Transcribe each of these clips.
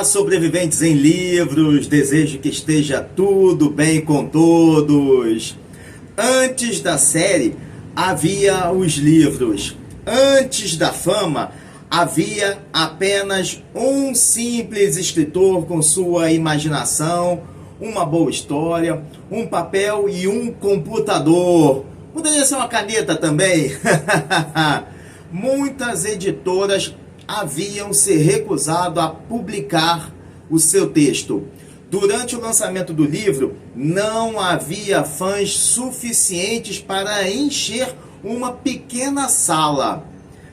Olá, sobreviventes em livros, desejo que esteja tudo bem com todos. Antes da série, havia os livros. Antes da fama, havia apenas um simples escritor com sua imaginação, uma boa história, um papel e um computador. Poderia ser uma caneta também. Muitas editoras haviam se recusado a publicar o seu texto. Durante o lançamento do livro, não havia fãs suficientes para encher uma pequena sala.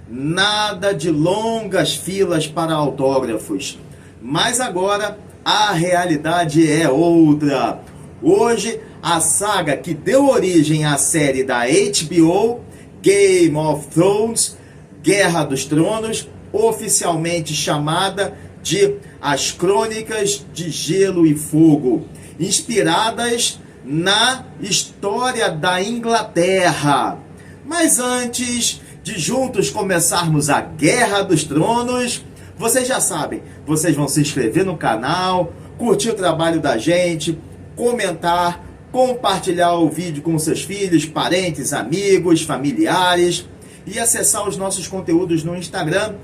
Nada de longas filas para autógrafos. Mas agora a realidade é outra. Hoje, a saga que deu origem à série da HBO, Game of Thrones, Guerra dos Tronos, oficialmente chamada de As Crônicas de Gelo e Fogo, inspiradas na história da Inglaterra. Mas antes de juntos começarmos a Guerra dos Tronos, vocês já sabem, vocês vão se inscrever no canal, curtir o trabalho da gente, comentar, compartilhar o vídeo com seus filhos, parentes, amigos, familiares e acessar os nossos conteúdos no Instagram,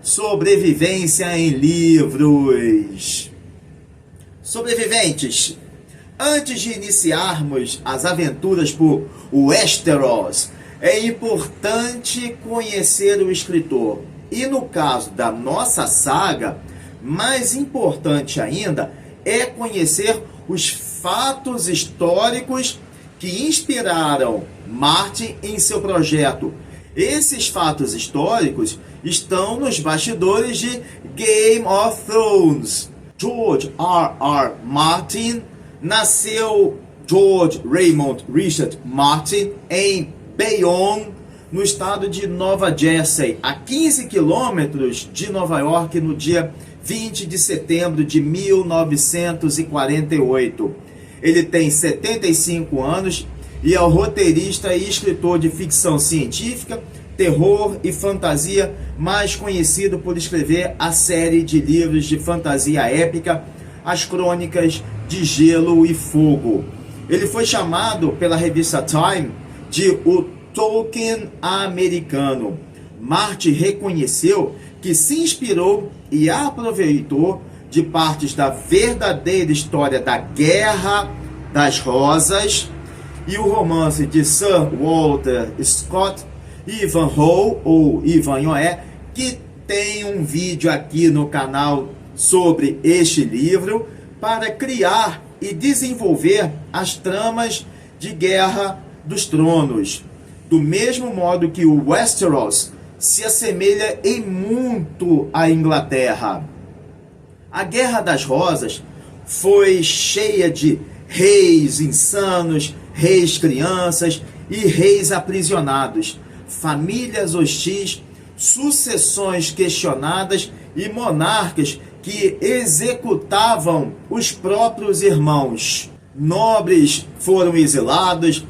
@sobrevivência em livros. Sobreviventes, antes de iniciarmos as aventuras por Westeros, é importante conhecer o escritor. E no caso da nossa saga, mais importante ainda é conhecer os fatos históricos que inspiraram Martin em seu projeto. Esses fatos históricos estão nos bastidores de Game of Thrones. George R.R. Martin nasceu George Raymond Richard Martin em Bayonne, no estado de Nova Jersey, a 15 quilômetros de Nova York, no dia 20 de setembro de 1948. Ele tem 75 anos e é o roteirista e escritor de ficção científica, terror e fantasia, mais conhecido por escrever a série de livros de fantasia épica As Crônicas de Gelo e Fogo. Ele foi chamado pela revista Time de o Tolkien americano. Martin reconheceu que se inspirou e aproveitou de partes da verdadeira história da Guerra das Rosas e o romance de Sir Walter Scott, Ivanhoe ou Ivanhoe, que tem um vídeo aqui no canal sobre este livro, para criar e desenvolver as tramas de Guerra dos Tronos. Do mesmo modo que o Westeros se assemelha em muito à Inglaterra. A Guerra das Rosas foi cheia de reis insanos, reis crianças e reis aprisionados, famílias hostis, sucessões questionadas e monarcas que executavam os próprios irmãos. Nobres foram exilados,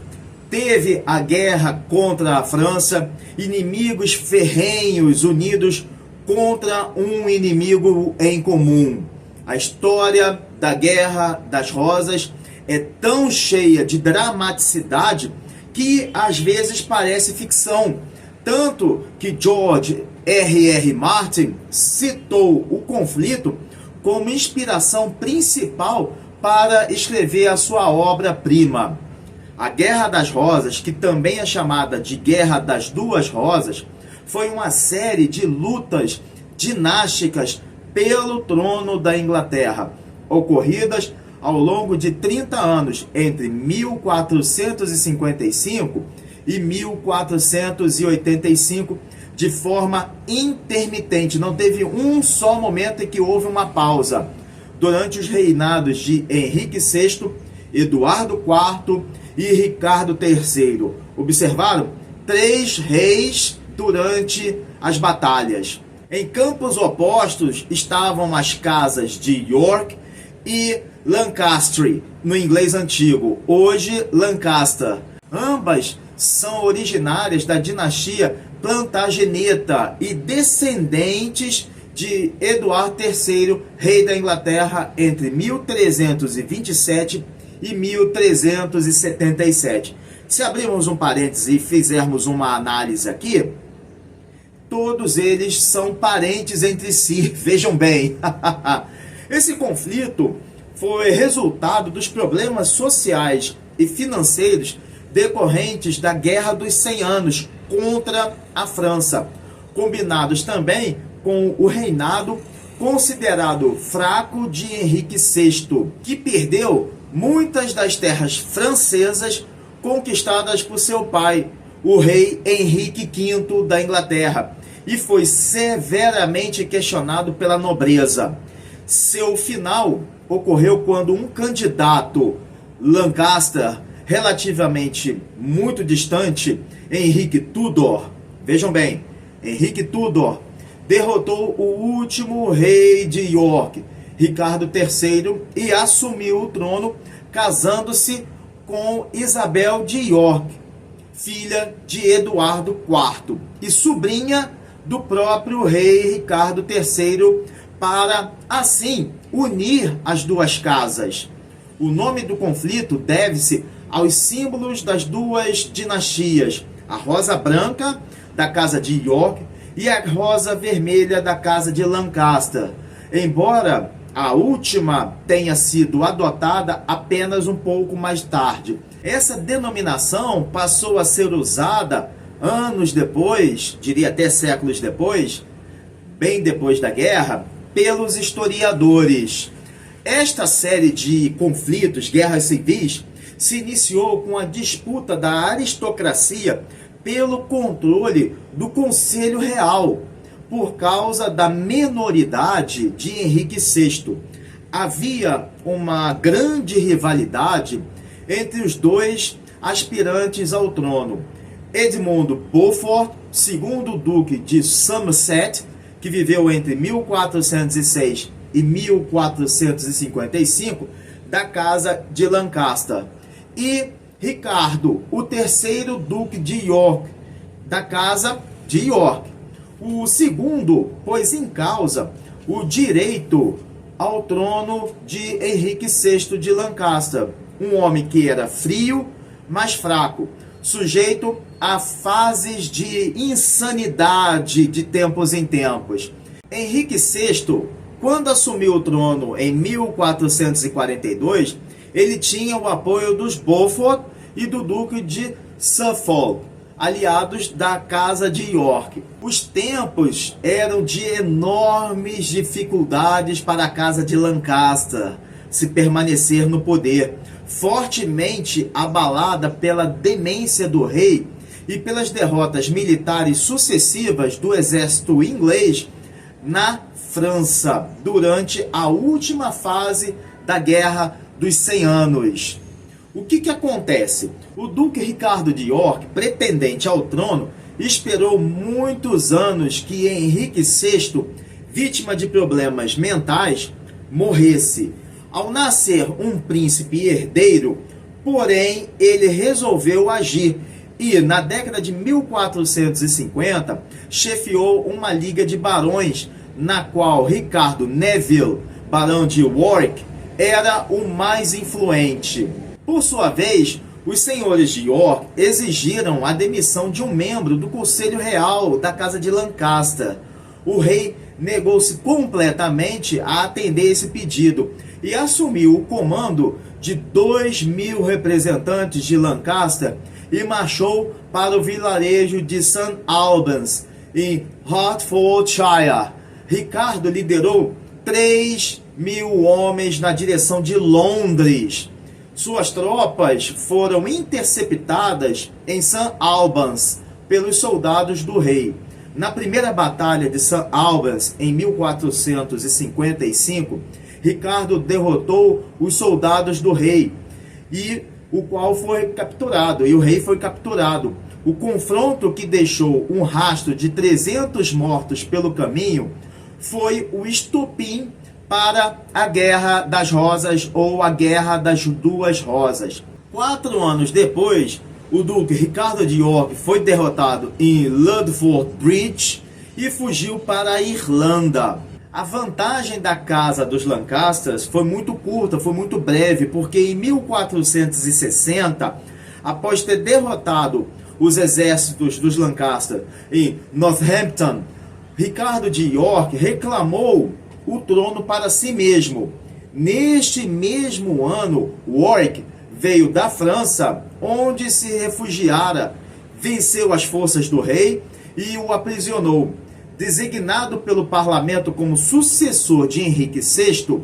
teve a guerra contra a França, inimigos ferrenhos unidos contra um inimigo em comum. A história da Guerra das Rosas é tão cheia de dramaticidade que às vezes parece ficção, tanto que George R.R. Martin citou o conflito como inspiração principal para escrever a sua obra-prima. A Guerra das Rosas, que também é chamada de Guerra das Duas Rosas, foi uma série de lutas dinásticas pelo trono da Inglaterra, ocorridas ao longo de 30 anos, entre 1455 e 1485, de forma intermitente. Não teve um só momento em que houve uma pausa. Durante os reinados de Henrique VI, Eduardo IV e Ricardo III. Observaram? 3 reis durante as batalhas. Em campos opostos estavam as casas de York e Lancaster, no inglês antigo, hoje Lancaster. Ambas são originárias da dinastia Plantageneta e descendentes de Eduardo III, rei da Inglaterra, entre 1327 e 1377. Se abrirmos um parêntese e fizermos uma análise aqui, todos eles são parentes entre si, vejam bem. Esse conflito foi resultado dos problemas sociais e financeiros decorrentes da Guerra dos 100 Anos contra a França, combinados também com o reinado considerado fraco de Henrique VI, que perdeu muitas das terras francesas conquistadas por seu pai, o rei Henrique V da Inglaterra, e foi severamente questionado pela nobreza. Seu final ocorreu quando um candidato, Lancaster, relativamente muito distante, Henrique Tudor, vejam bem, Henrique Tudor, derrotou o último rei de York, Ricardo III, e assumiu o trono, casando-se com Isabel de York, filha de Eduardo IV e sobrinha do próprio rei Ricardo III, para assim unir as duas casas. O nome do conflito deve-se aos símbolos das duas dinastias, a rosa branca da casa de York e a rosa vermelha da casa de Lancaster, embora a última tenha sido adotada apenas um pouco mais tarde. Essa denominação passou a ser usada anos depois, diria até séculos depois, bem depois da guerra, pelos historiadores. Esta série de conflitos, guerras civis, se iniciou com a disputa da aristocracia pelo controle do Conselho Real, por causa da menoridade de Henrique VI. Havia uma grande rivalidade entre os dois aspirantes ao trono. Edmundo Beaufort, segundo duque de Somerset, que viveu entre 1406 e 1455, da casa de Lancaster, e Ricardo, o terceiro duque de York, da casa de York. O segundo pôs em causa o direito ao trono de Henrique VI de Lancaster, um homem que era frio, mas fraco, sujeito a fases de insanidade de tempos em tempos. Henrique VI, quando assumiu o trono em 1442, ele tinha o apoio dos Beaufort e do Duque de Suffolk, aliados da casa de York. Os tempos eram de enormes dificuldades para a casa de Lancaster se permanecer no poder, fortemente abalada pela demência do rei e pelas derrotas militares sucessivas do exército inglês na França durante a última fase da Guerra dos 100 Anos. O que acontece? O Duque Ricardo de York, pretendente ao trono, esperou muitos anos que Henrique VI, vítima de problemas mentais, morresse. Ao nascer um príncipe herdeiro, porém, ele resolveu agir e, na década de 1450, chefiou uma liga de barões, na qual Ricardo Neville, barão de Warwick, era o mais influente. Por sua vez, os senhores de York exigiram a demissão de um membro do Conselho Real da Casa de Lancaster. O rei negou-se completamente a atender esse pedido e assumiu o comando de 2.000 representantes de Lancaster e marchou para o vilarejo de St. Albans, em Hertfordshire. Ricardo liderou 3.000 homens na direção de Londres. Suas tropas foram interceptadas em St. Albans pelos soldados do rei, na primeira batalha de St. Albans, em 1455, Ricardo derrotou os soldados do rei, e o qual foi capturado, e o rei foi capturado. O confronto, que deixou um rastro de 300 mortos pelo caminho, foi o estopim para a Guerra das Rosas, ou a Guerra das Duas Rosas. 4 anos depois, o duque Ricardo de York foi derrotado em Ludford Bridge e fugiu para a Irlanda. A vantagem da casa dos Lancasters foi muito curta, foi muito breve, porque em 1460, após ter derrotado os exércitos dos Lancaster em Northampton, Ricardo de York reclamou o trono para si mesmo. Neste mesmo ano, Warwick veio da França, onde se refugiara, venceu as forças do rei e o aprisionou. Designado pelo parlamento como sucessor de Henrique VI,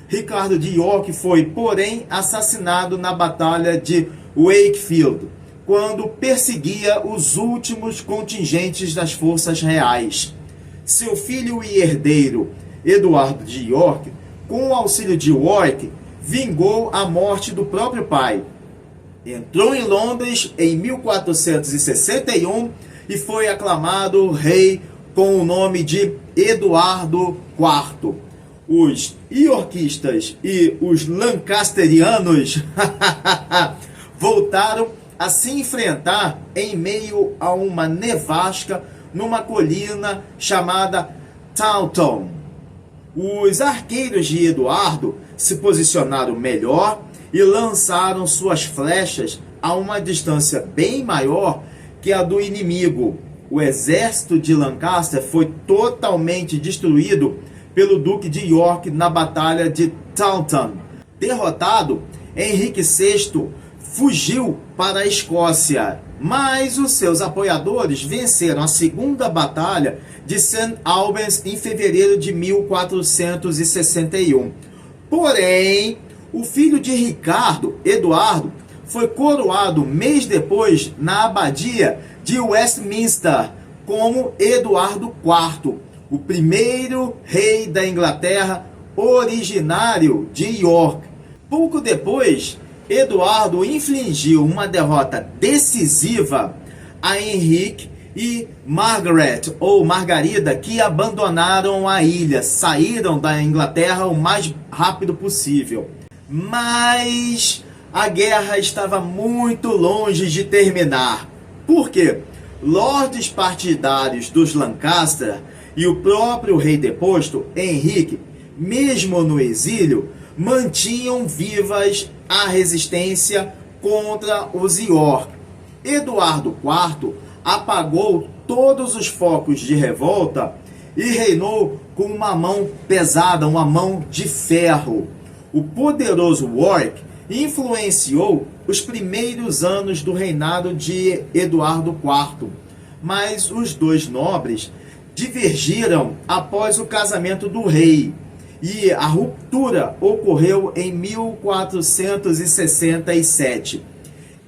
Ricardo de York foi, porém, assassinado na Batalha de Wakefield, quando perseguia os últimos contingentes das forças reais. Seu filho e herdeiro, Eduardo de York, com o auxílio de Warwick, vingou a morte do próprio pai. Entrou em Londres em 1461 e foi aclamado rei com o nome de Eduardo IV. Os iorquistas e os lancasterianos voltaram a se enfrentar em meio a uma nevasca numa colina chamada Taunton. Os arqueiros de Eduardo se posicionaram melhor e lançaram suas flechas a uma distância bem maior que a do inimigo. O exército de Lancaster foi totalmente destruído pelo Duque de York na Batalha de Taunton. Derrotado, Henrique VI fugiu para a Escócia, mas os seus apoiadores venceram a segunda batalha de St. Albans em fevereiro de 1461. Porém, o filho de Ricardo, Eduardo, foi coroado mês depois na abadia de Westminster como Eduardo IV, o primeiro rei da Inglaterra originário de York. Pouco depois, Eduardo infligiu uma derrota decisiva a Henrique e Margaret, ou Margarida, que abandonaram a ilha, saíram da Inglaterra o mais rápido possível. Mas a guerra estava muito longe de terminar. Por quê? Lordes partidários dos Lancaster e o próprio rei deposto, Henrique, mesmo no exílio, mantinham vivas a resistência contra os York. Eduardo IV apagou todos os focos de revolta e reinou com uma mão pesada, uma mão de ferro. O poderoso Warwick influenciou os primeiros anos do reinado de Eduardo IV, mas os dois nobres divergiram após o casamento do rei, e a ruptura ocorreu em 1467.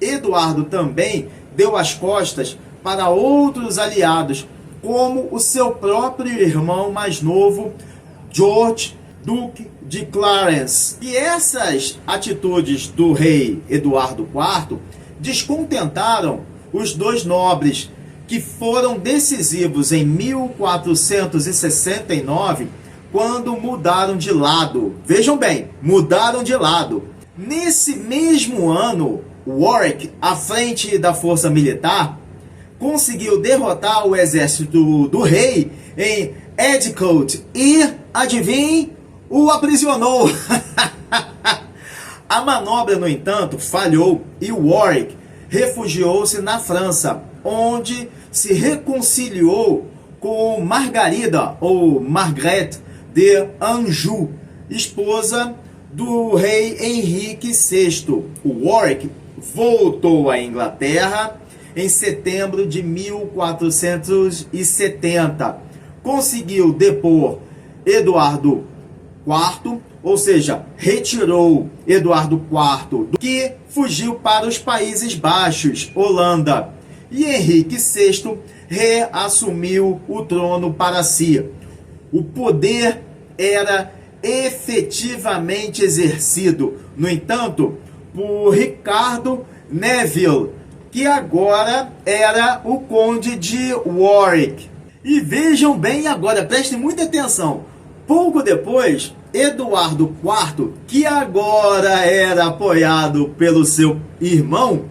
Eduardo também deu as costas para outros aliados, como o seu próprio irmão mais novo, George, Duque de Clarence. E essas atitudes do rei Eduardo IV descontentaram os dois nobres, que foram decisivos em 1469, quando mudaram de lado. Vejam bem, mudaram de lado. Nesse mesmo ano, Warwick, à frente da força militar, conseguiu derrotar o exército do rei em Edgecote e, adivinhem, o aprisionou. A manobra, no entanto, falhou e Warwick refugiou-se na França, onde se reconciliou com Margarida, ou Margaret de Anjou, esposa do rei Henrique VI. O Warwick voltou à Inglaterra em setembro de 1470. Conseguiu depor Eduardo IV, ou seja, retirou Eduardo IV, que fugiu para os Países Baixos, Holanda. E Henrique VI reassumiu o trono para si. O poder era efetivamente exercido, no entanto, por Ricardo Neville, que agora era o conde de Warwick. E vejam bem agora, prestem muita atenção, pouco depois, Eduardo IV, que agora era apoiado pelo seu irmão,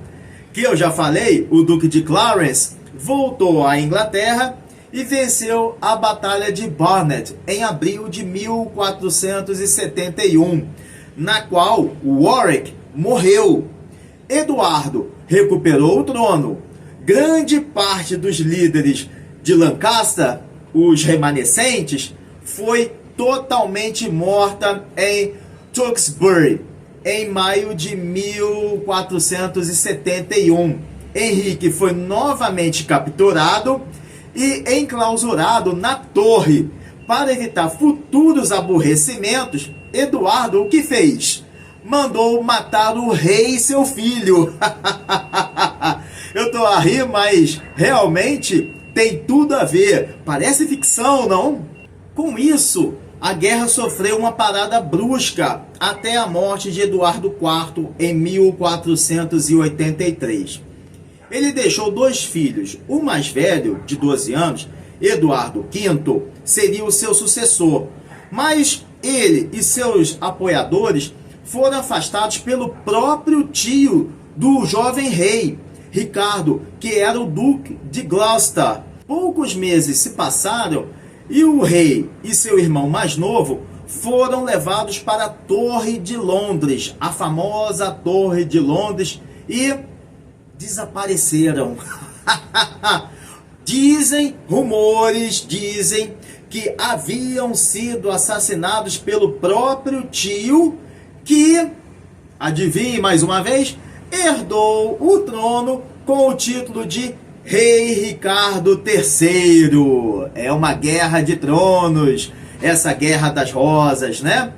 que eu já falei, o Duque de Clarence, voltou à Inglaterra e venceu a Batalha de Barnet em abril de 1471, na qual Warwick morreu. Eduardo recuperou o trono. Grande parte dos líderes de Lancaster, os remanescentes, foi totalmente morta em Tewkesbury, em maio de 1471. Henrique foi novamente capturado e enclausurado na torre. Para evitar futuros aborrecimentos, Eduardo o que fez? Mandou matar o rei, seu filho. Eu tô a rir, mas realmente tem tudo a ver. Parece ficção, não? Com isso, a guerra sofreu uma parada brusca até a morte de Eduardo IV em 1483. Ele deixou 2 filhos. O mais velho, de 12 anos, Eduardo V, seria o seu sucessor. Mas ele e seus apoiadores foram afastados pelo próprio tio do jovem rei, Ricardo, que era o Duque de Gloucester. Poucos meses se passaram e o rei e seu irmão mais novo foram levados para a Torre de Londres, a famosa Torre de Londres, e desapareceram. Rumores dizem que haviam sido assassinados pelo próprio tio, que, adivinhe mais uma vez, herdou o trono com o título de Rei Ricardo III. É uma guerra de tronos, essa guerra das rosas, né?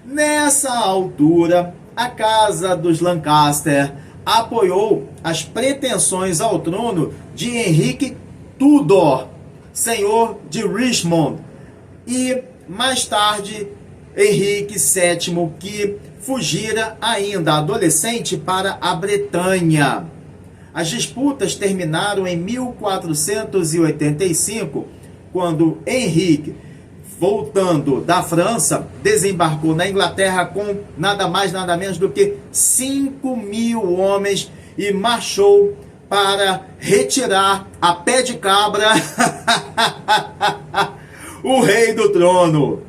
Nessa altura, a casa dos Lancaster apoiou as pretensões ao trono de Henrique Tudor, senhor de Richmond, e mais tarde Henrique VII, que fugira ainda adolescente para a Bretanha. As disputas terminaram em 1485, quando Henrique, voltando da França, desembarcou na Inglaterra com nada mais, nada menos do que 5.000 homens e marchou para retirar a pé de cabra o rei do trono.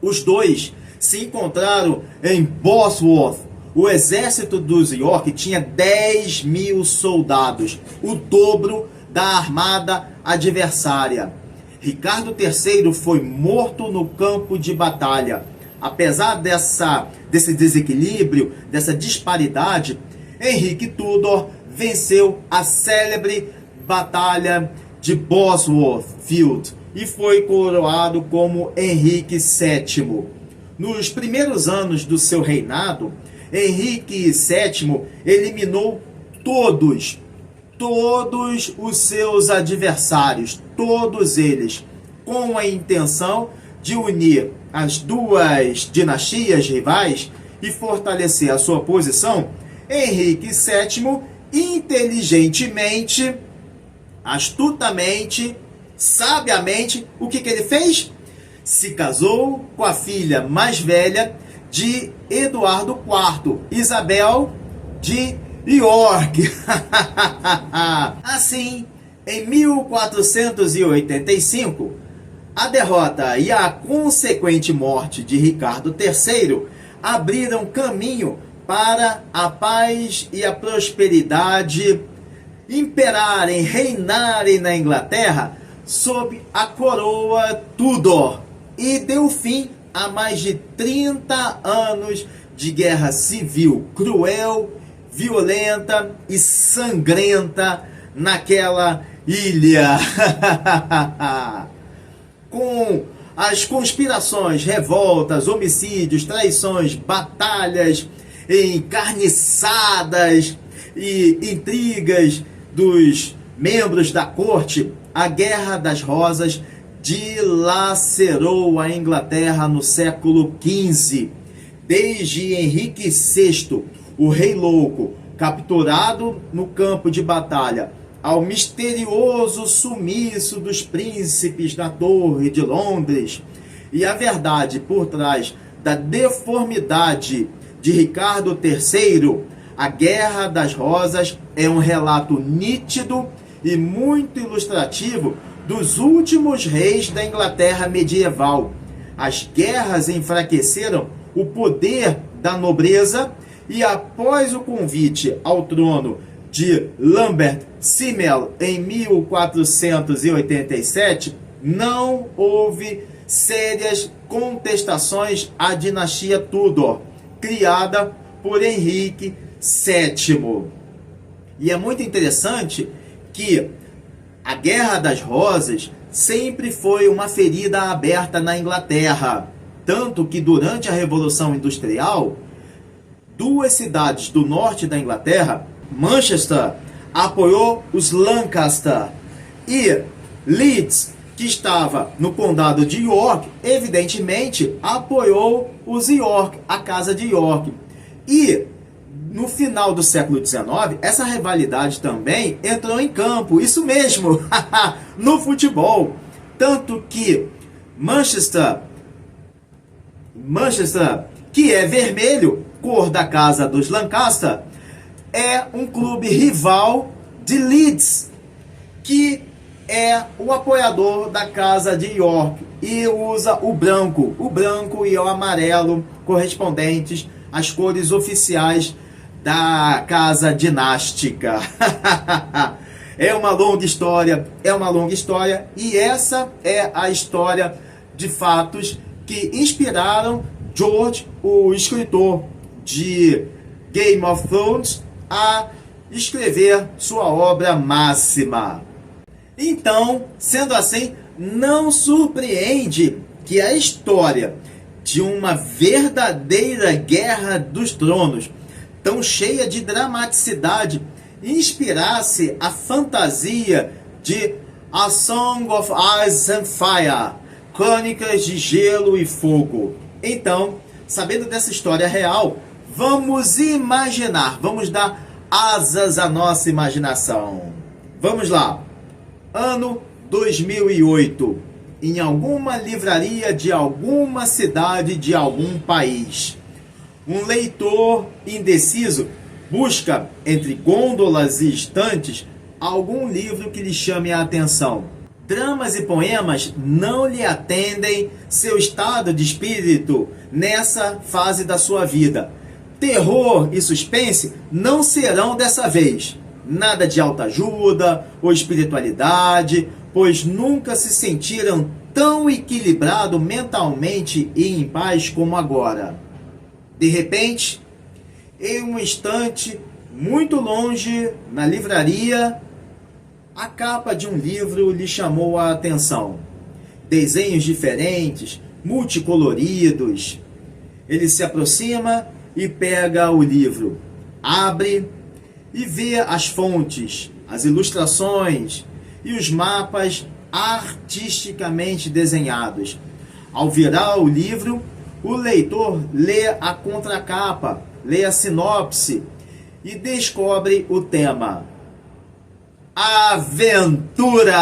Os dois se encontraram em Bosworth. O exército dos York tinha 10.000 soldados, o dobro da armada adversária. Ricardo III foi morto no campo de batalha. Apesar desse desequilíbrio, dessa disparidade, Henrique Tudor venceu a célebre Batalha de Bosworth Field e foi coroado como Henrique VII. Nos primeiros anos do seu reinado, Henrique VII eliminou todos os seus adversários, todos eles, com a intenção de unir as duas dinastias rivais e fortalecer a sua posição. Henrique VII, inteligentemente, astutamente, sabiamente, o que ele fez? Se casou com a filha mais velha de Eduardo IV, Isabel de York. Assim, em 1485, a derrota e a consequente morte de Ricardo III abriram caminho para a paz e a prosperidade imperarem, reinarem na Inglaterra sob a coroa Tudor, e deu fim a mais de 30 anos de guerra civil cruel, violenta e sangrenta naquela ilha. Com as conspirações, revoltas, homicídios, traições, batalhas encarniçadas e intrigas dos membros da corte, a Guerra das Rosas dilacerou a Inglaterra no século XV. Desde Henrique VI, o Rei Louco, capturado no campo de batalha, ao misterioso sumiço dos príncipes da Torre de Londres, e a verdade por trás da deformidade de Ricardo III, a Guerra das Rosas é um relato nítido e muito ilustrativo dos últimos reis da Inglaterra medieval. As guerras enfraqueceram o poder da nobreza e, após o convite ao trono de Lambert Simnel em 1487, não houve sérias contestações à dinastia Tudor, criada por Henrique VII. E é muito interessante que a Guerra das Rosas sempre foi uma ferida aberta na Inglaterra, tanto que durante a Revolução Industrial, duas cidades do norte da Inglaterra, Manchester, apoiou os Lancaster, e Leeds, que estava no condado de York, evidentemente apoiou os York, a casa de York. E no final do século XIX, essa rivalidade também entrou em campo, isso mesmo, no futebol. Tanto que Manchester, que é vermelho, cor da casa dos Lancaster, é um clube rival de Leeds, que é o apoiador da casa de York e usa o branco e o amarelo correspondentes às cores oficiais da casa dinástica. É uma longa história, e essa é a história de fatos que inspiraram George, o escritor de Game of Thrones, a escrever sua obra máxima. Então, sendo assim, não surpreende que a história de uma verdadeira Guerra dos Tronos, tão cheia de dramaticidade, inspirasse a fantasia de A Song of Ice and Fire, Crônicas de Gelo e Fogo. Então, sabendo dessa história real, vamos imaginar, vamos dar asas à nossa imaginação. Vamos lá. Ano 2008, em alguma livraria de alguma cidade de algum país. Um leitor indeciso busca entre gôndolas e estantes algum livro que lhe chame a atenção. Dramas e poemas não lhe atendem seu estado de espírito nessa fase da sua vida. Terror e suspense não serão dessa vez. Nada de autoajuda ou espiritualidade, pois nunca se sentiram tão equilibrado mentalmente e em paz como agora. De repente, em um instante muito longe, na livraria, a capa de um livro lhe chamou a atenção. Desenhos diferentes, multicoloridos. Ele se aproxima e pega o livro, abre e vê as fontes, as ilustrações e os mapas artisticamente desenhados. Ao virar o livro, o leitor lê a contracapa, lê a sinopse e descobre o tema. Aventura!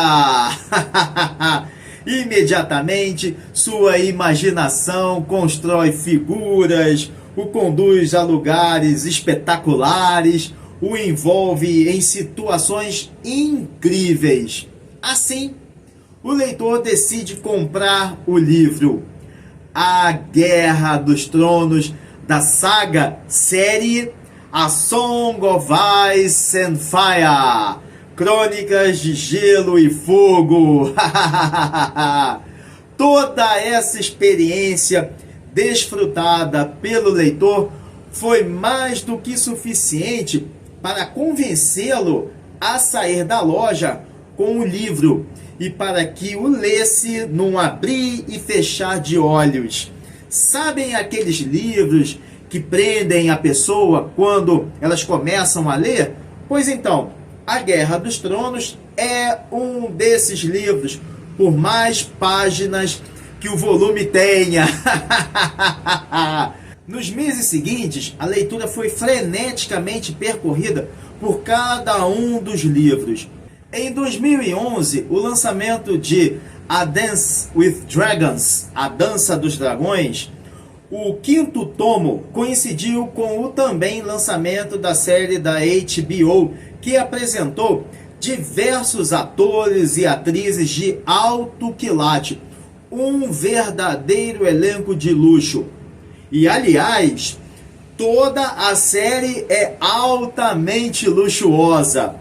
Imediatamente, sua imaginação constrói figuras, o conduz a lugares espetaculares, o envolve em situações incríveis. Assim, o leitor decide comprar o livro A Guerra dos Tronos, da saga série A Song of Ice and Fire, Crônicas de Gelo e Fogo. Toda essa experiência desfrutada pelo leitor foi mais do que suficiente para convencê-lo a sair da loja com o livro e para que o lesse num abrir e fechar de olhos. Sabem aqueles livros que prendem a pessoa quando elas começam a ler? Pois então, A Guerra dos Tronos é um desses livros, por mais páginas que o volume tenha. Nos meses seguintes, a leitura foi freneticamente percorrida por cada um dos livros. Em 2011, o lançamento de A Dance with Dragons, A Dança dos Dragões, o 5º tomo coincidiu com o também lançamento da série da HBO, que apresentou diversos atores e atrizes de alto quilate, um verdadeiro elenco de luxo. E aliás, toda a série é altamente luxuosa,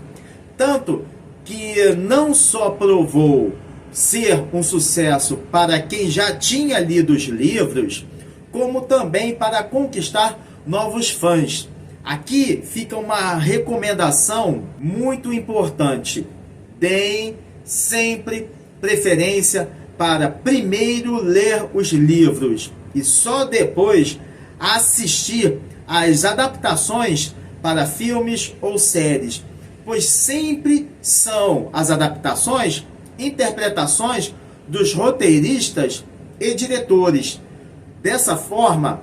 tanto que não só provou ser um sucesso para quem já tinha lido os livros, como também para conquistar novos fãs. Aqui fica uma recomendação muito importante: deem sempre preferência para primeiro ler os livros e só depois assistir às adaptações para filmes ou séries, pois sempre são as adaptações interpretações dos roteiristas e diretores. Dessa forma,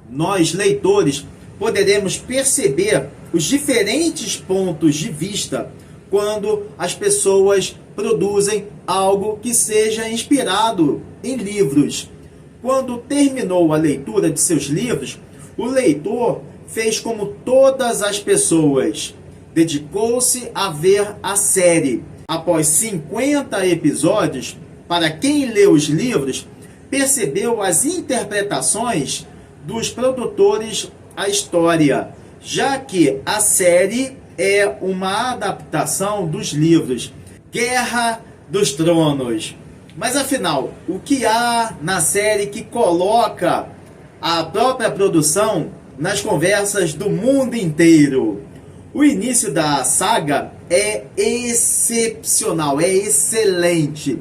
nós, leitores, poderemos perceber os diferentes pontos de vista quando as pessoas produzem algo que seja inspirado em livros. Quando terminou a leitura de seus livros, o leitor fez como todas as pessoas, dedicou-se a ver a série. Após 50 episódios, para quem leu os livros, percebeu as interpretações dos produtores à história, já que a série é uma adaptação dos livros Guerra dos Tronos. Mas afinal, o que há na série que coloca a própria produção nas conversas do mundo inteiro? O início da saga é excepcional, é excelente.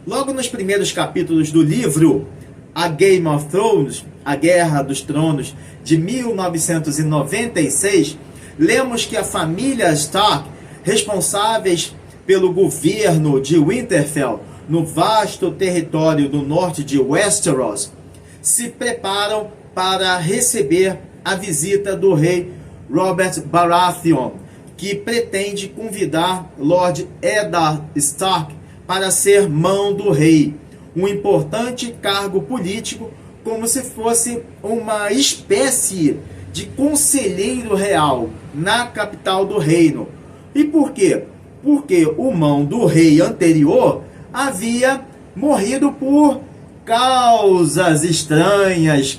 Logo nos primeiros capítulos do livro A Game of Thrones, A Guerra dos Tronos, de 1996, lemos que a família Stark, responsáveis pelo governo de Winterfell, no vasto território do norte de Westeros, se preparam para receber a visita do rei Robert Baratheon, que pretende convidar Lord Eddard Stark para ser mão do rei, um importante cargo político, como se fosse uma espécie de conselheiro real na capital do reino. E por quê? Porque o mão do rei anterior havia morrido por causas estranhas.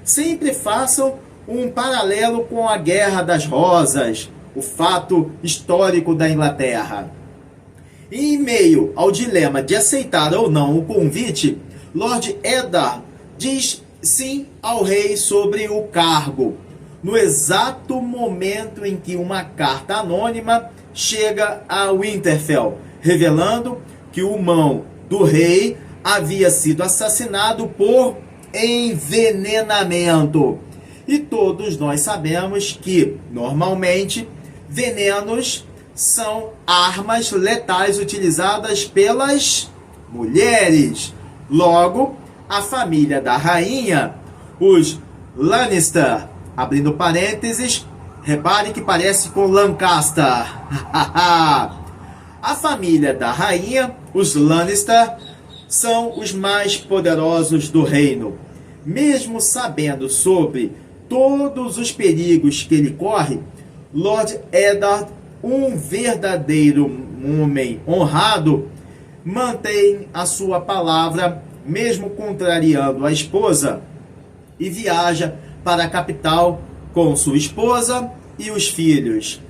Sempre façam um paralelo com a Guerra das Rosas, o fato histórico da Inglaterra. E em meio ao dilema de aceitar ou não o convite, Lord Eddard diz sim ao rei sobre o cargo, no exato momento em que uma carta anônima chega a Winterfell, revelando que o mão do rei havia sido assassinado por envenenamento. E todos nós sabemos que, normalmente, venenos são armas letais utilizadas pelas mulheres. Logo, a família da rainha, os Lannister, abrindo parênteses, repare que parece com Lancaster. A família da rainha, os Lannister, são os mais poderosos do reino. Mesmo sabendo sobre todos os perigos que ele corre, Lord Eddard, um verdadeiro homem honrado, mantém a sua palavra, mesmo contrariando a esposa, e viaja para a capital com sua esposa e os filhos.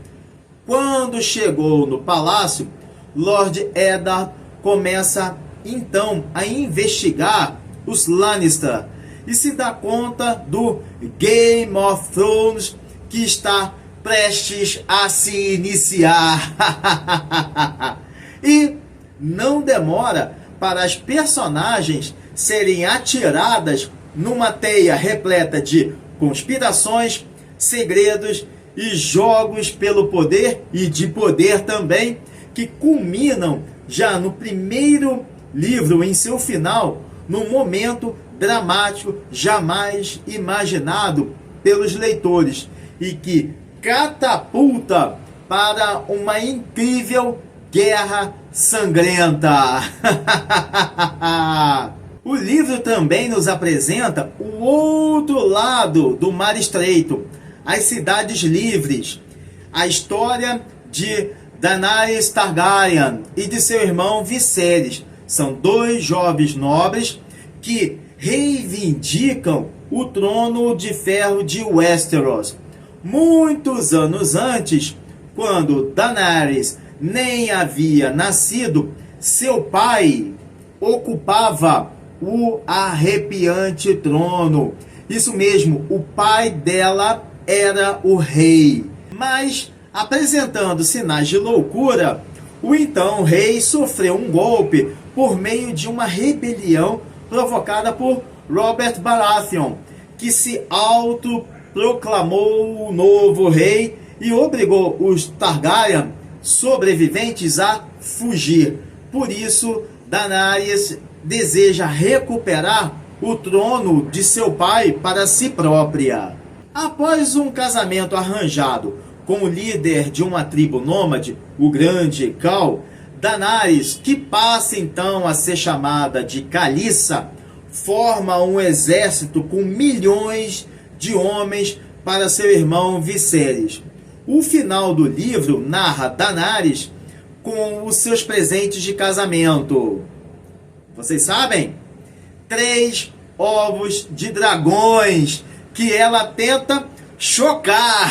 Quando chegou no palácio, Lord Eddard começa então a investigar os Lannister e se dá conta do Game of Thrones que está prestes a se iniciar. E não demora para as personagens serem atiradas numa teia repleta de conspirações, segredos e jogos pelo poder e de poder também, que culminam já no primeiro livro, em seu final, num momento dramático jamais imaginado pelos leitores e que catapulta para uma incrível guerra sangrenta. O livro também nos apresenta o outro lado do Mar Estreito, as Cidades Livres, a história de Daenerys Targaryen e de seu irmão Viserys. São dois jovens nobres que reivindicam o trono de ferro de Westeros. Muitos anos antes, quando Daenerys nem havia nascido, seu pai ocupava o arrepiante trono. Isso mesmo, o pai dela era o rei. Mas, apresentando sinais de loucura, o então rei sofreu um golpe por meio de uma rebelião provocada por Robert Baratheon, que se autoproclamou o novo rei e obrigou os Targaryen sobreviventes a fugir. Por isso, Daenerys deseja recuperar o trono de seu pai para si própria. Após um casamento arranjado com o líder de uma tribo nômade, o grande Khal, Daenerys, que passa então a ser chamada de Khaleesi, forma um exército com milhões de homens para seu irmão Viserys. O final do livro narra Daenerys com os seus presentes de casamento. Vocês sabem? 3 ovos de dragões que ela tenta chocar.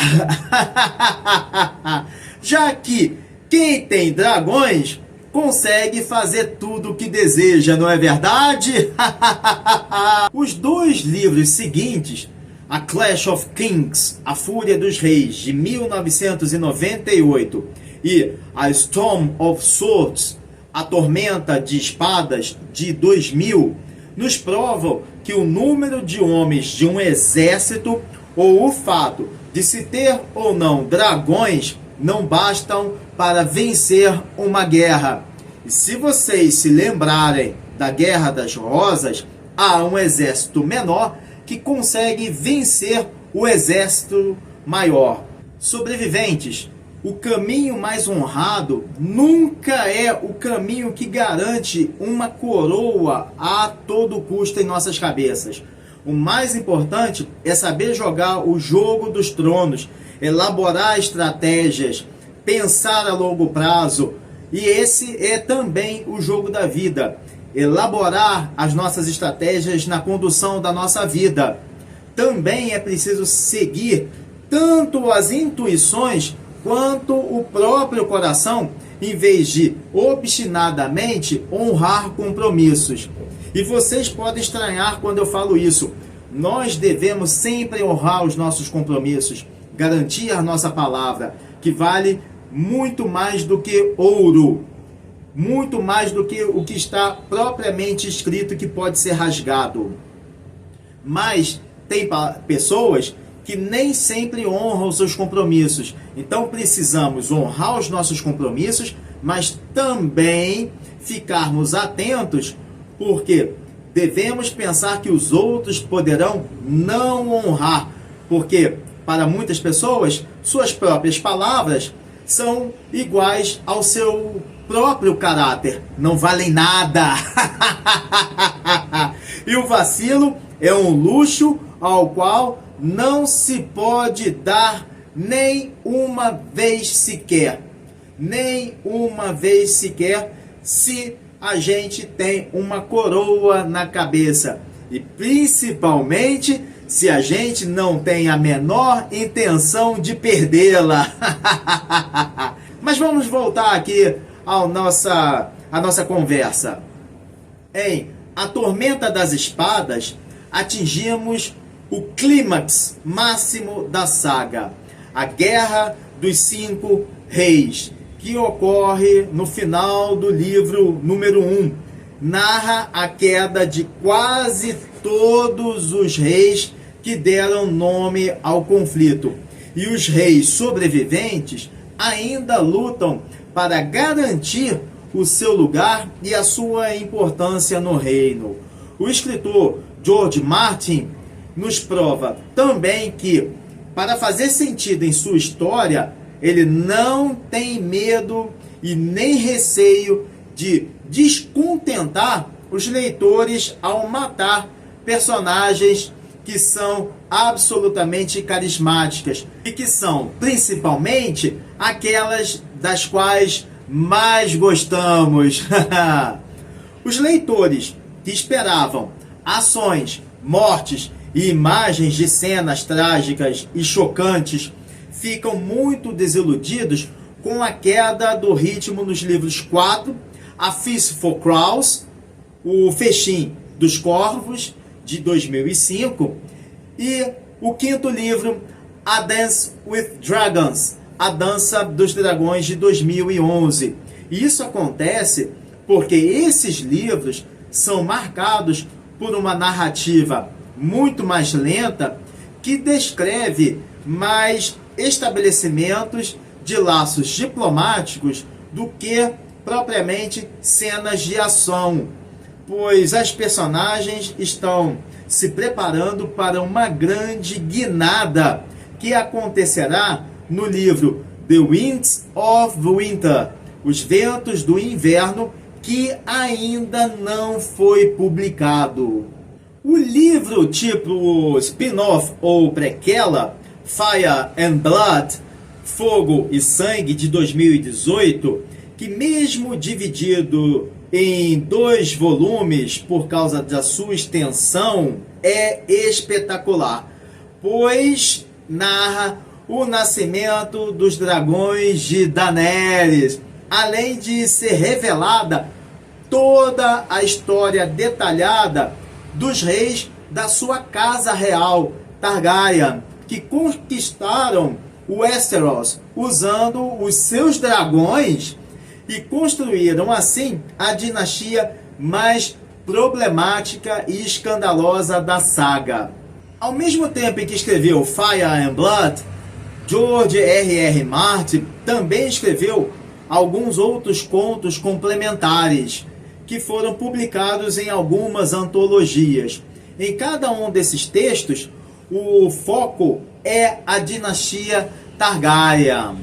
Já que quem tem dragões consegue fazer tudo o que deseja, não é verdade? Os 2 livros seguintes, A Clash of Kings, A Fúria dos Reis, de 1998, e A Storm of Swords, A Tormenta de Espadas, de 2000, nos provam que o número de homens de um exército ou o fato de se ter ou não dragões não bastam para vencer uma guerra. E se vocês se lembrarem da Guerra das Rosas, há um exército menor que consegue vencer o exército maior. Sobreviventes, o caminho mais honrado nunca é o caminho que garante uma coroa a todo custo em nossas cabeças. O mais importante é saber jogar o jogo dos tronos, elaborar estratégias, pensar a longo prazo. E esse é também o jogo da vida. Elaborar as nossas estratégias na condução da nossa vida. Também é preciso seguir tanto as intuições quanto o próprio coração, em vez de obstinadamente honrar compromissos. E vocês podem estranhar quando eu falo isso. Nós devemos sempre honrar os nossos compromissos, garantir a nossa palavra, que vale muito mais do que ouro, muito mais do que o que está propriamente escrito, que pode ser rasgado. Mas tem pessoas que nem sempre honram os seus compromissos. Então precisamos honrar os nossos compromissos, mas também ficarmos atentos, porque devemos pensar que os outros poderão não honrar, porque para muitas pessoas, suas próprias palavras são iguais ao seu próprio caráter, não valem nada. E o vacilo é um luxo ao qual não se pode dar nem uma vez sequer. Nem uma vez sequer, se a gente tem uma coroa na cabeça. E principalmente se a gente não tem a menor intenção de perdê-la. Mas vamos voltar aqui à nossa conversa. Em A Tormenta das Espadas, atingimos o clímax máximo da saga, a Guerra dos 5 Reis, que ocorre no final do livro número 1. Narra a queda de quase todos os reis que deram nome ao conflito. e os reis sobreviventes ainda lutam para garantir o seu lugar e a sua importância no reino. O escritor George Martin nos prova também que, para fazer sentido em sua história, ele não tem medo e nem receio de descontentar os leitores ao matar personagens que são absolutamente carismáticas e que são principalmente aquelas das quais mais gostamos. Os leitores que esperavam ações, mortes e imagens de cenas trágicas e chocantes ficam muito desiludidos com a queda do ritmo nos livros 4, A Feast for Crows, O Festim dos Corvos, de 2005, e o quinto livro, A Dance with Dragons, A Dança dos Dragões, de 2011. E isso acontece porque esses livros são marcados por uma narrativa muito mais lenta que descreve mais estabelecimentos de laços diplomáticos do que propriamente cenas de ação, pois as personagens estão se preparando para uma grande guinada que acontecerá no livro The Winds of Winter, Os Ventos do Inverno, que ainda não foi publicado. O livro tipo spin-off ou prequela, Fire and Blood, Fogo e Sangue, de 2018, que mesmo dividido em 2 volumes por causa da sua extensão, é espetacular, pois narra o nascimento dos dragões de Daenerys, além de ser revelada toda a história detalhada dos reis da sua casa real, Targaryen, que conquistaram o Westeros usando os seus dragões e construíram assim a dinastia mais problemática e escandalosa da saga. Ao mesmo tempo em que escreveu Fire and Blood, George R.R. Martin também escreveu alguns outros contos complementares que foram publicados em algumas antologias. Em cada um desses textos, o foco é a dinastia Targaryen.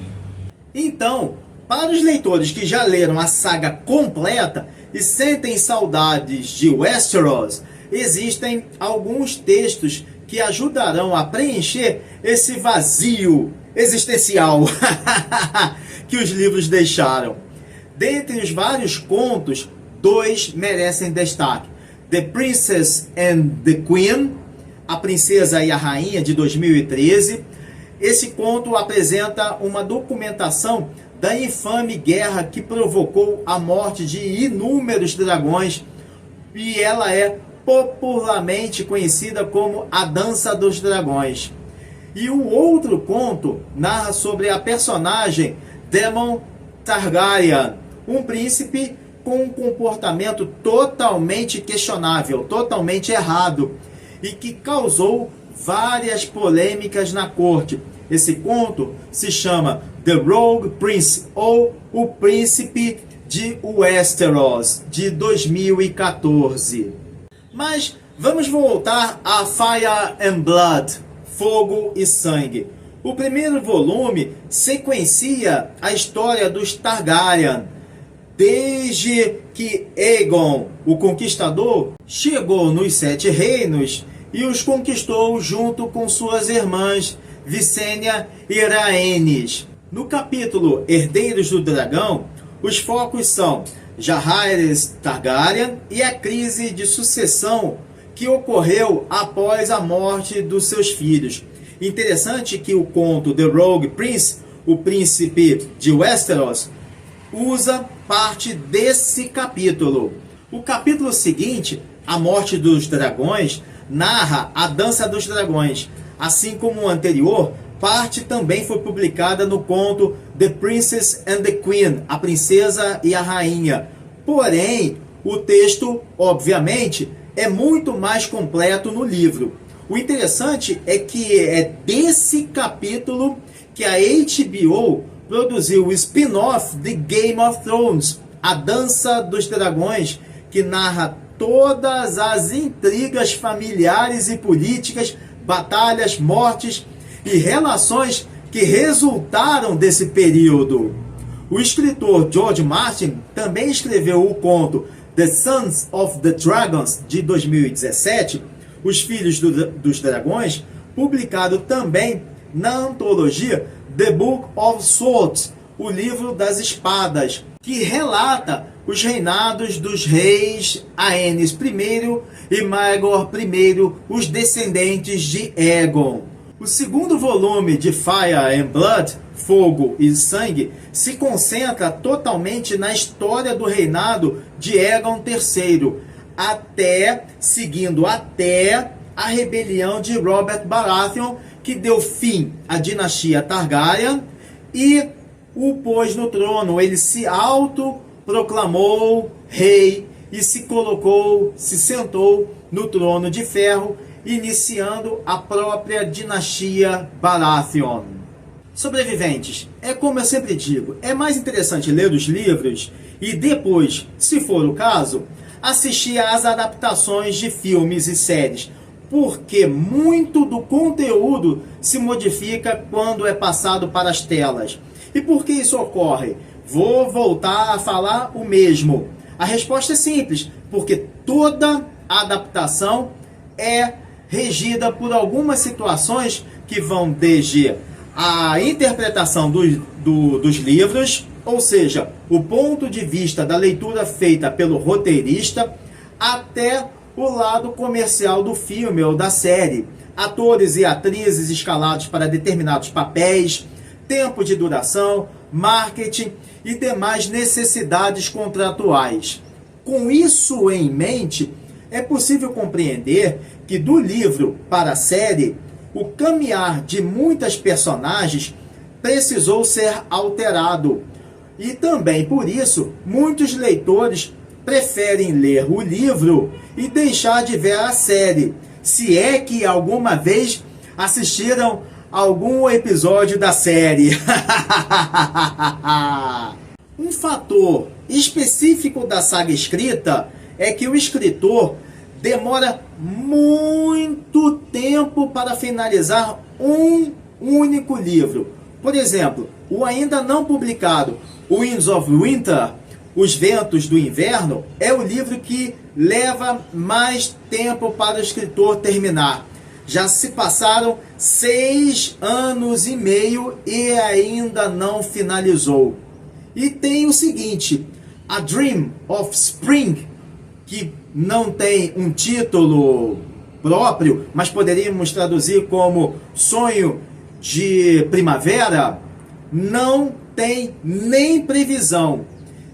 Então, para os leitores que já leram a saga completa e sentem saudades de Westeros, existem alguns textos que ajudarão a preencher esse vazio existencial que os livros deixaram. Dentre os vários contos, 2 merecem destaque: The Princess and the Queen, A Princesa e a Rainha, de 2013. Esse conto apresenta uma documentação da infame guerra que provocou a morte de inúmeros dragões, e ela é popularmente conhecida como A Dança dos Dragões. E o outro conto narra sobre a personagem Daemon Targaryen, um príncipe com um comportamento totalmente questionável, totalmente errado, e que causou várias polêmicas na corte. Esse conto se chama The Rogue Prince, ou O Príncipe de Westeros, de 2014. Mas vamos voltar a Fire and Blood, Fogo e Sangue. O primeiro volume sequencia a história dos Targaryen, desde que Aegon, o Conquistador, chegou nos 7 reinos e os conquistou junto com suas irmãs Visenya e Rhaenys. No capítulo Herdeiros do Dragão, os focos são Jaehaerys Targaryen e a crise de sucessão que ocorreu após a morte dos seus filhos. Interessante que o conto The Rogue Prince, o príncipe de Westeros, usa parte desse capítulo. O capítulo seguinte, A Morte dos Dragões, narra a Dança dos Dragões. Assim como o anterior, parte também foi publicada no conto The Princess and the Queen, A Princesa e a Rainha. Porém, o texto, obviamente, é muito mais completo no livro. O interessante é que é desse capítulo que a HBO produziu o spin-off de Game of Thrones, A Dança dos Dragões, que narra todas as intrigas familiares e políticas, batalhas, mortes e relações que resultaram desse período. O escritor George Martin também escreveu o conto The Sons of the Dragons, de 2017, Os Filhos dos Dragões, publicado também na antologia The Book of Swords, o livro das espadas, que relata os reinados dos reis Aenys I e Maegor I, os descendentes de Aegon. O segundo volume de Fire and Blood, Fogo e Sangue, se concentra totalmente na história do reinado de Aegon III, seguindo até a rebelião de Robert Baratheon, que deu fim à dinastia Targaryen e o pôs no trono. Ele se autoproclamou rei e se sentou no trono de ferro, iniciando a própria dinastia Baratheon. Sobreviventes, é como eu sempre digo, é mais interessante ler os livros e depois, se for o caso, assistir às adaptações de filmes e séries, porque muito do conteúdo se modifica quando é passado para as telas. E por que isso ocorre? Vou voltar a falar o mesmo. A resposta é simples, porque toda adaptação é regida por algumas situações que vão desde a interpretação dos livros, ou seja, o ponto de vista da leitura feita pelo roteirista, até o lado comercial do filme ou da série, atores e atrizes escalados para determinados papéis, tempo de duração, marketing e demais necessidades contratuais. Com isso em mente, é possível compreender que do livro para a série, o caminhar de muitas personagens precisou ser alterado. E também por isso, muitos leitores preferem ler o livro e deixar de ver a série, se é que alguma vez assistiram algum episódio da série. Um fator específico da saga escrita é que o escritor demora muito tempo para finalizar um único livro. Por exemplo, o ainda não publicado Winds of Winter, Os Ventos do Inverno, é o livro que leva mais tempo para o escritor terminar. Já se passaram 6 anos e meio e ainda não finalizou. E tem o seguinte, A Dream of Spring, que não tem um título próprio, mas poderíamos traduzir como Sonho de Primavera, não tem nem previsão.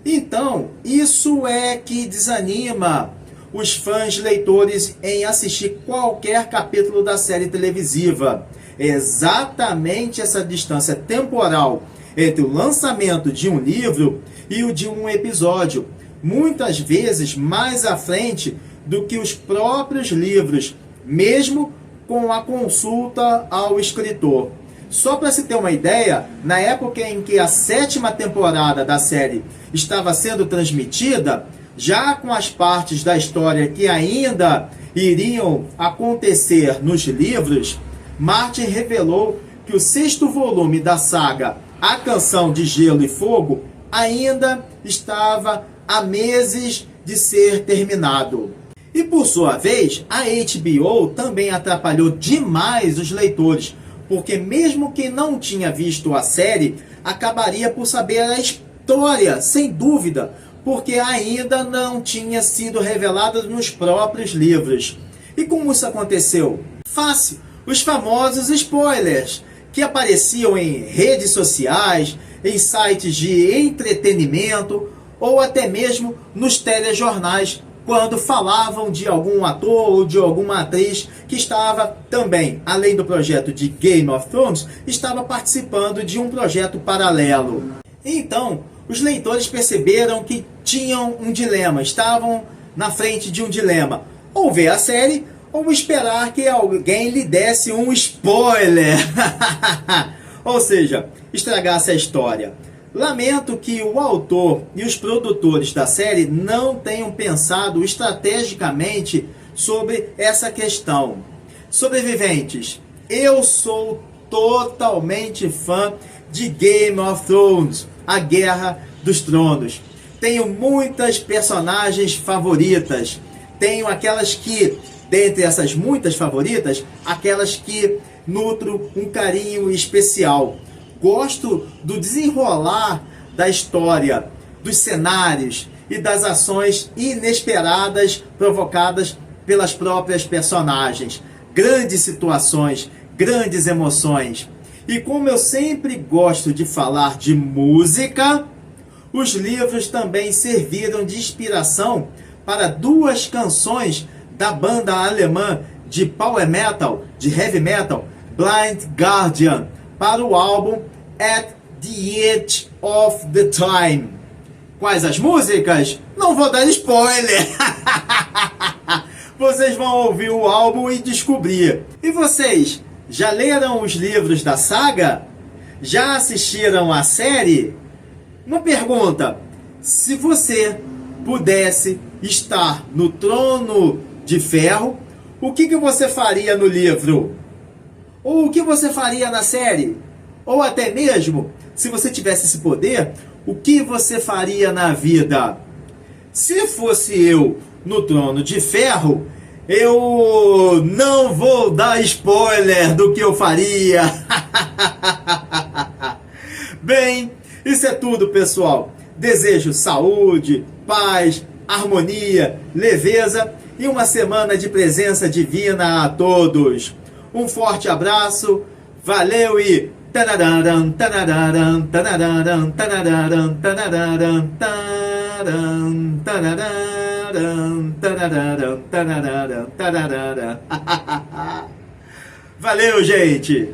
Então, isso é que desanima os fãs leitores em assistir qualquer capítulo da série televisiva. É exatamente essa distância temporal entre o lançamento de um livro e o de um episódio, muitas vezes mais à frente do que os próprios livros, mesmo com a consulta ao escritor. Só para se ter uma ideia, na época em que a 7ª temporada da série estava sendo transmitida, já com as partes da história que ainda iriam acontecer nos livros, Martin revelou que o 6º volume da saga A Canção de Gelo e Fogo ainda estava há meses de ser terminado. E por sua vez, a HBO também atrapalhou demais os leitores, porque mesmo quem não tinha visto a série, acabaria por saber a história, sem dúvida, porque ainda não tinha sido revelada nos próprios livros. E como isso aconteceu? Fácil, os famosos spoilers, que apareciam em redes sociais, em sites de entretenimento, ou até mesmo nos telejornais, quando falavam de algum ator ou de alguma atriz que estava também, além do projeto de Game of Thrones, estava participando de um projeto paralelo. Então, os leitores perceberam que tinham um dilema, estavam na frente de um dilema: ou ver a série ou esperar que alguém lhe desse um spoiler, ou seja, estragasse a história. Lamento que o autor e os produtores da série não tenham pensado estrategicamente sobre essa questão. Sobreviventes, eu sou totalmente fã de Game of Thrones, a Guerra dos Tronos. Tenho muitas personagens favoritas. Tenho aquelas que, dentre essas muitas favoritas, aquelas que nutro um carinho especial. Gosto do desenrolar da história, dos cenários e das ações inesperadas provocadas pelas próprias personagens. Grandes situações, grandes emoções. E como eu sempre gosto de falar de música, os livros também serviram de inspiração para duas canções da banda alemã de power metal, de heavy metal, Blind Guardian, para o álbum At the Edge of the Time. Quais as músicas? Não vou dar spoiler! Vocês vão ouvir o álbum e descobrir. E vocês, já leram os livros da saga? Já assistiram a série? Uma pergunta: se você pudesse estar no Trono de Ferro, o que você faria no livro? Ou o que você faria na série? Ou até mesmo, se você tivesse esse poder, o que você faria na vida? Se fosse eu no Trono de Ferro, eu não vou dar spoiler do que eu faria. Bem, isso é tudo, pessoal. Desejo saúde, paz, harmonia, leveza e uma semana de presença divina a todos. Um forte abraço, valeu e tanararam, tanararam, tanararam, tanararam, tanararam, tanararam, tanararam, tanararam, tanararam, tanararam. Valeu, gente!